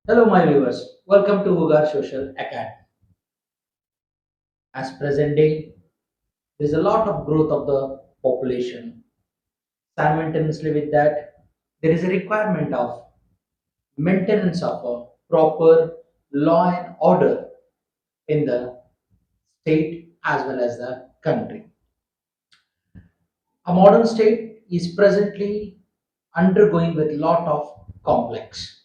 Hello, my viewers. Welcome to Hugar Social Academy. As present day, there is a lot of growth of the population. Simultaneously with that, there is a requirement of maintenance of a proper law and order in the state as well as the country. A modern state is presently undergoing with lot of complex,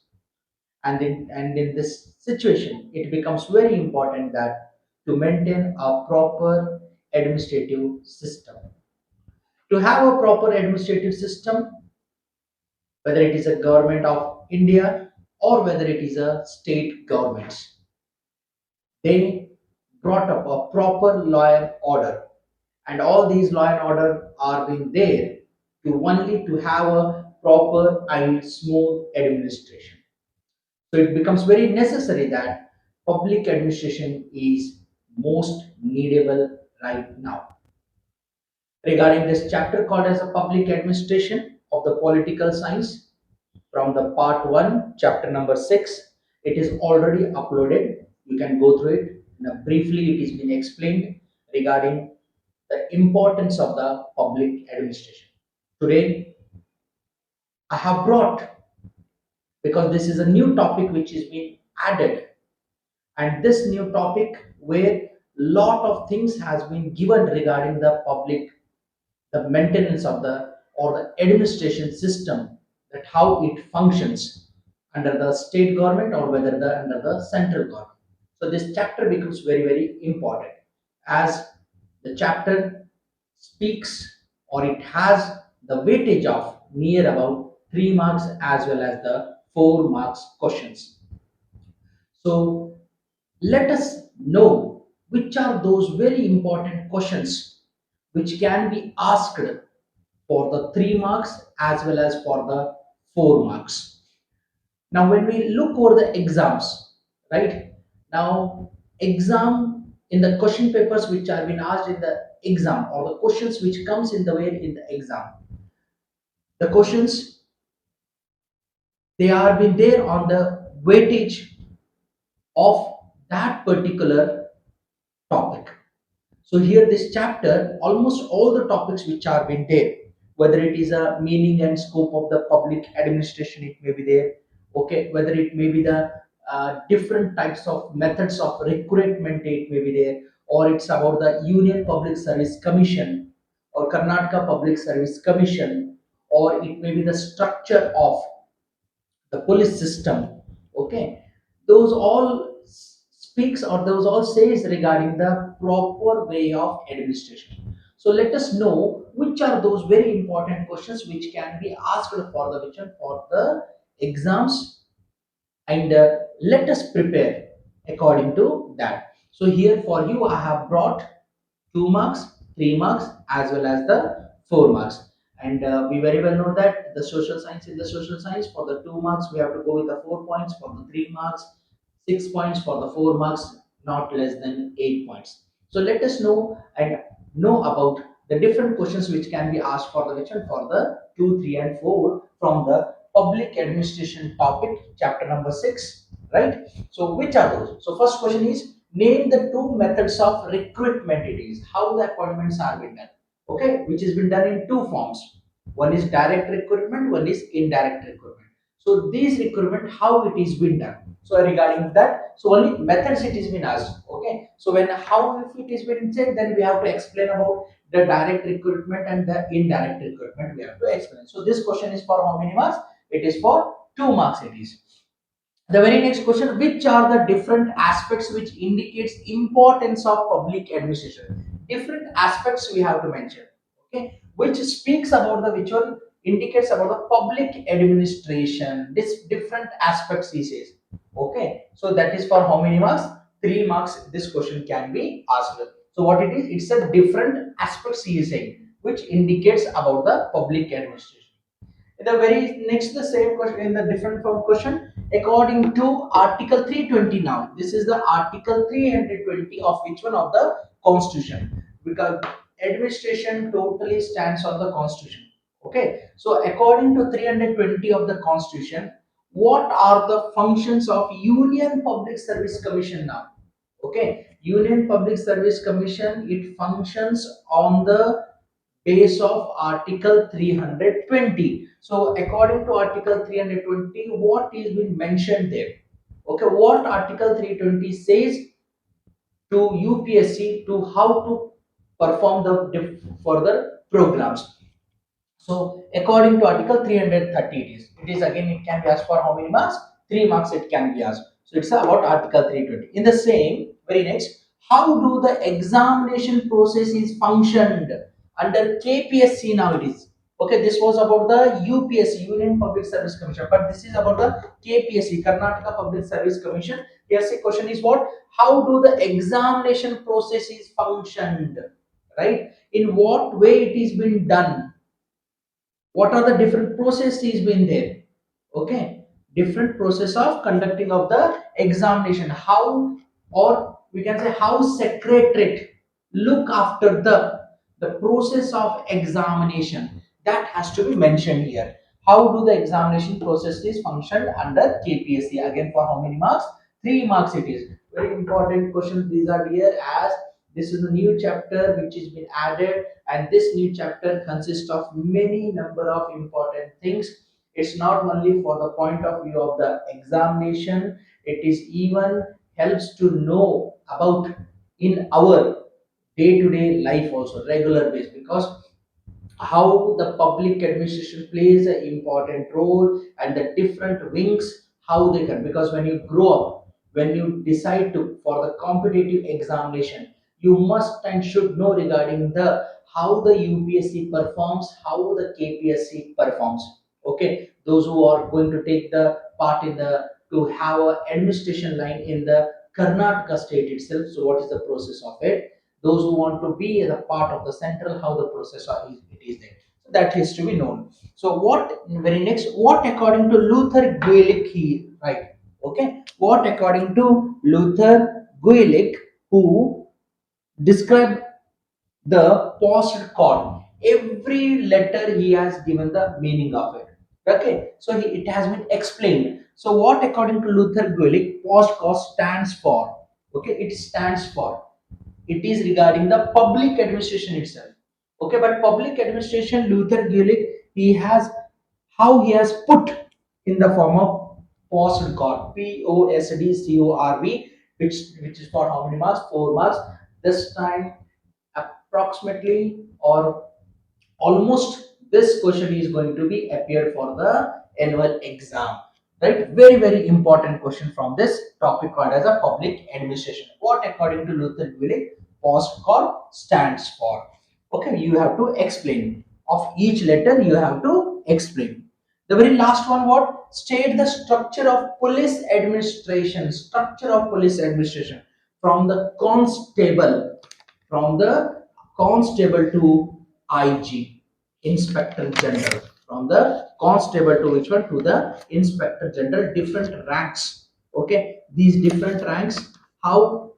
and in this situation it becomes very important that to maintain a proper administrative system. To have a proper administrative system, whether it is a government of India or whether it is a state governments, they brought up a proper law and order, and all these law and order are being there to only to have a proper and smooth administration. So it becomes very necessary that public administration is most needable right now. Regarding this chapter called as a public administration of the political science, from the part 1, chapter number 6, it is already uploaded. You can go through it. Now, briefly, it has been explained regarding the importance of the public administration. Today, I have brought, because this is a new topic which is being added, and this new topic where lot of things has been given regarding the public, the maintenance of the or the administration system, that how it functions under the state government or whether the under the central government. So this chapter becomes very important, as the chapter speaks, or it has the weightage of near about 3 marks as well as the 4 marks questions. So let us know which are those very important questions which can be asked for the 3 marks as well as for the 4 marks. Now, when we look over the exams, right? Now, exam in the question papers which are been asked in the exam, or the questions which comes in the way in the exam, the questions, they are been there on the weightage of that particular topic. So here this chapter, almost all the topics which are been there, whether it is a meaning and scope of the public administration, it may be there. Okay, whether it may be the different types of methods of recruitment, it may be there, or it's about the Union Public Service Commission or Karnataka Public Service Commission, or it may be the structure of the police system. Okay, those all speaks, or those all says regarding the proper way of administration. So let us know which are those very important questions which can be asked for the which one for the exams, and let us prepare according to that. So here for you I have brought 2 marks, 3 marks as well as the 4 marks. And we very well know that the social science, in the social science, for the 2 marks we have to go with the 4 points, for the 3 marks 6 points, for the 4 marks not less than 8 points. So let us know and know about the different questions which can be asked for the lecture for the 2, 3 and 4 from the public administration topic, chapter number 6, right? So which are those? So first question is, name the two methods of recruitment. It is how the appointments are being done. Okay, which has been done in two forms. One is direct recruitment, one is indirect recruitment. So these recruitment, how it is been done. So regarding that, so only methods it is been asked. Okay, so when how if it is been said, then we have to explain about the direct recruitment and the indirect recruitment. We have to explain. So this question is for how many marks? It is for 2 marks. It is. The very next question, which are the different aspects which indicates importance of public administration? Different aspects we have to mention. Okay, which speaks about the which one indicates about the public administration. This different aspects he says. Okay, so that is for how many marks? 3 marks. This question can be asked. So what it is? It's a different aspects he is saying, which indicates about the public administration. The very next, the same question in the different form question. According to Article 320, now this is the Article 320 of which one of the Constitution? Because administration totally stands on the Constitution. Okay, so according to 320 of the Constitution, what are the functions of Union Public Service Commission now? Okay, Union Public Service Commission, it functions on the base of Article 320. So according to Article 320, what is being mentioned there? Okay, what Article 320 says to UPSC to how to perform the further programs. So according to Article 330, it is again, it can be asked for how many marks? 3 marks it can be asked. So it's about Article 320. In the same, very next, how do the examination process is functioned under KPSC now it is. Okay, this was about the UPSC, Union Public Service Commission, but this is about the KPSC, Karnataka Public Service Commission. Yes, the question is what? How do the examination process is functioned? Right? In what way it is been done? What are the different processes been there? Okay, different process of conducting of the examination, how, or we can say how secretariat look after the process of examination, that has to be mentioned here. How do the examination processes function under KPSC? Again, for how many marks? 3 marks it is. Very important questions these are here, as this is a new chapter which has been added, and this new chapter consists of many number of important things. It's not only for the point of view of the examination, it is even helps to know about in our day to day life also, regular base, because how the public administration plays an important role, and the different wings, how they can, because when you grow up, when you decide to for the competitive examination, you must and should know regarding the how the UPSC performs, how the KPSC performs. Okay, those who are going to take the part in the to have a administration line in the Karnataka state itself, so what is the process of it? Those who want to be the part of the central, how the process is, it is there. So that is to be known. So what very next, what according to Luther Gulick he right? Okay, what according to Luther Gulick, who described the post chord, every letter he has given the meaning of it. Okay, so it has been explained. So what according to Luther Gulick, post chord stands for? Okay, it stands for, it is regarding the public administration itself. Okay, but public administration, Luther Gulick, he has, how he has put in the form of postcard, POSDCORB, which is for how many marks? 4 marks. This time approximately or almost this question is going to be appear for the annual exam, right? Very very important question from this topic called as a public administration. What according to Luther Gulick postcard stands for? Okay, you have to explain of each letter, you have to explain. The very last one, what? State the structure of police administration, structure of police administration, from the constable, from the constable to IG, Inspector General. From the constable to which one? To the Inspector General, different ranks. Okay, these different ranks, how,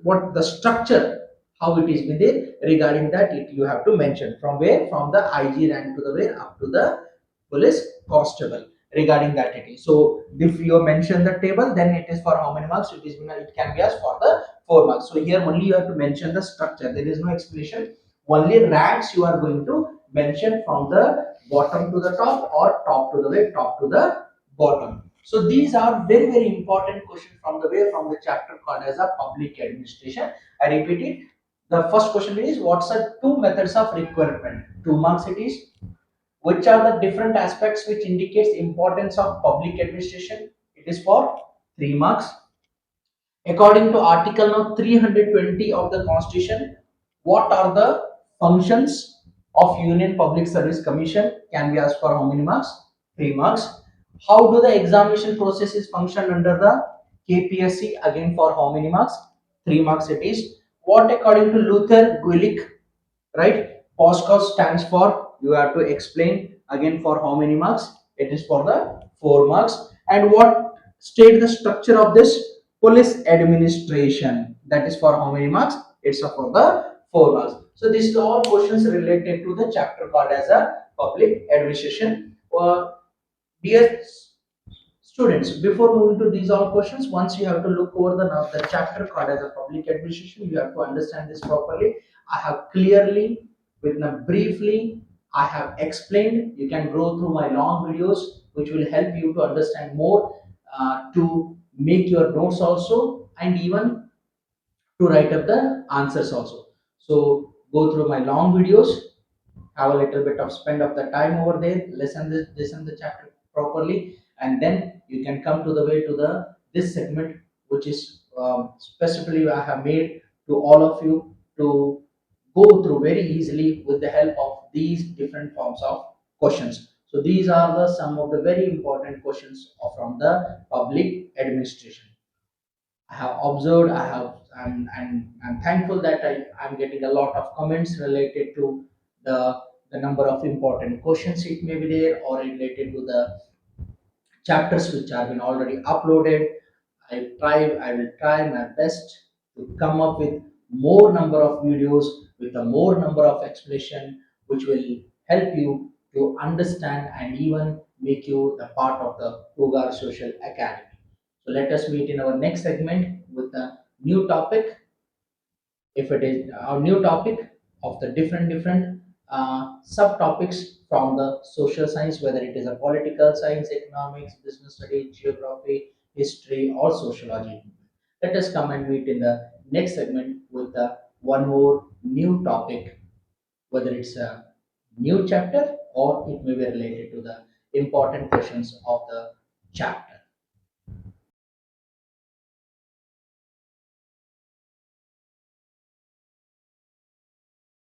what the structure, how it is with it regarding that, it you have to mention from where, from the IG rank to the where, up to the police constable, regarding that it is. So if you mention the table, then it is for how many marks? It is, it can be asked for the 4 marks. So here only you have to mention the structure, there is no explanation, only ranks you are going to mention from the bottom to the top, or top to the way, top to the bottom. So these are very very important questions from the way, from the chapter called as a public administration. I repeat it. The first question is, what's the two methods of recruitment? 2 marks it is. Which are the different aspects which indicates importance of public administration? It is for 3 marks. According to Article now 320 of the Constitution, what are the functions of Union Public Service Commission? Can be asked for how many marks? 3 marks. How do the examination processes function under the KPSC? Again, for how many marks? 3 marks it is. What according to Luther Gulick, right? Postcard stands for, you have to explain again for how many marks? It is for the 4 marks. And what state the structure of this police administration? That is for how many marks? It's for the 4 marks. So these are all questions related to the chapter called as a public administration. Dear Students, before moving to these all questions, once you have to look over the chapter called as a public administration, you have to understand this properly. I have clearly, with briefly, I have explained. You can go through my long videos, which will help you to understand more, to make your notes also, and even to write up the answers also. So go through my long videos, have a little bit of spend of the time over there, listen the chapter properly, and then you can come to the way to the this segment, which is specifically I have made to all of you to go through very easily with the help of these different forms of questions. So these are the some of the very important questions from the public administration. I have observed, I'm thankful that I'm getting a lot of comments related to the number of important questions it may be there, or related to the chapters which have been already uploaded. I will try my best to come up with more number of videos with a more number of explanation, which will help you to understand and even make you the part of the Cougar Social Academy. So let us meet in our next segment with a new topic. If it is our new topic of the different subtopics from the social science, whether it is a political science, economics, business studies, geography, history, or sociology. Let us come and meet in the next segment with one more new topic, whether it's a new chapter or it may be related to the important questions of the chapter.